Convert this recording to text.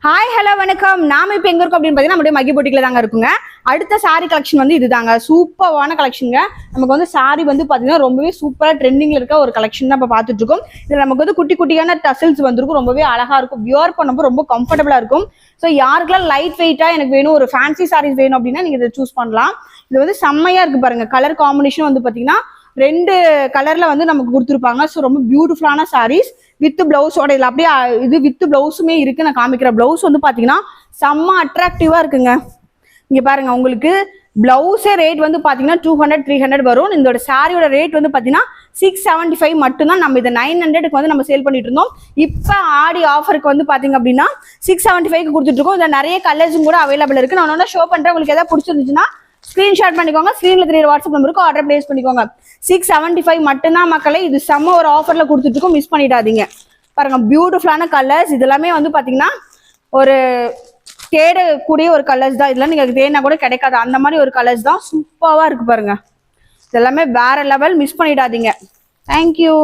Hi hello வணக்கம். நாம இப்போ எங்க இருக்கோம் அப்படின்னு பார்த்தீங்கன்னா நம்மளுடைய மகி பொட்டிக்கில் தாங்க இருக்குங்க. அடுத்த சாரி கலெக்ஷன் வந்து இதுதாங்க. சூப்பரான கலெக்ஷனுங்க. நமக்கு வந்து சாரி வந்து பார்த்தீங்கன்னா ரொம்பவே சூப்பராக ட்ரெண்டிங்ல இருக்க ஒரு கலெக்ஷன் தான் இப்போ பார்த்துட்டு இருக்கோம். இதில் நமக்கு வந்து குட்டி குட்டியான டசல்ஸ் வந்துருக்கும். ரொம்பவே அழகா இருக்கும். வியர் பண்ணும்போது ரொம்ப கம்ஃபர்டபுளா இருக்கும். ஸோ யாருக்கெல்லாம் லைட் வெயிட்டா எனக்கு வேணும், ஒரு ஃபேன்சி சாரீஸ் வேணும் அப்படின்னா நீங்க இதை சூஸ் பண்ணலாம். இது வந்து செம்மையா இருக்கு பாருங்க. கலர் காம்பினேஷன் வந்து பார்த்தீங்கன்னா 2 கலர்ல வந்து நமக்கு கொடுத்துருப்பாங்க. ஸோ ரொம்ப பியூட்டிஃபுல்லான சாரீஸ் வித் பிளவுஸோட இதில் அப்படியே இது வித் பிளவுஸுமே இருக்கு. நான் காமிக்கிற பிளவுஸ் வந்து பார்த்தீங்கன்னா செம்ம அட்ராக்டிவா இருக்குங்க. இங்க பாருங்க, உங்களுக்கு பிளவுஸே ரேட் வந்து பார்த்தீங்கன்னா 200-300 வரும். இந்த சாரியோட ரேட் வந்து பார்த்தீங்கன்னா 675 மட்டும்தான். நம்ம இதை 900க்கு வந்து நம்ம சேல் பண்ணிட்டு இருந்தோம். இப்போ ஆடி ஆஃபருக்கு வந்து பார்த்தீங்க அப்படின்னா 675க்கு கொடுத்துட்டு இருக்கோம். இதில் நிறைய கலர்ஸும் கூட அவைலபிள் இருக்கு. நான் ஒன்று ஷோ பண்ணுறேன். உங்களுக்கு எதாவது பிடிச்சிருந்துச்சுன்னா ஸ்கிரீன்ஷாட் பண்ணிக்கோங்க. ஸ்க்ரீன்ல தெரியற வாட்ஸ்அப் நம்பருக்கு ஆர்டர் பிளேஸ் பண்ணிக்கோங்க. 675 மட்டும்தான் மக்களே. இது செம்ம ஒரு ஆஃபர்ல கொடுத்துட்டு இருக்கோம். மிஸ் பண்ணிடாதீங்க. பாருங்க, பியூட்டிஃபுல்லான கலர்ஸ். இதெல்லாமே வந்து பாத்தீங்கன்னா ஒரு தேடக்கூடிய ஒரு கலர்ஸ் தான். இதெல்லாம் நீங்க தேடினா கூட கிடைக்காது. அந்த மாதிரி ஒரு கலர்ஸ் தான். சூப்பராக இருக்கு பாருங்க. இதெல்லாமே வேற லெவல். மிஸ் பண்ணிடாதீங்க. தேங்க்யூ.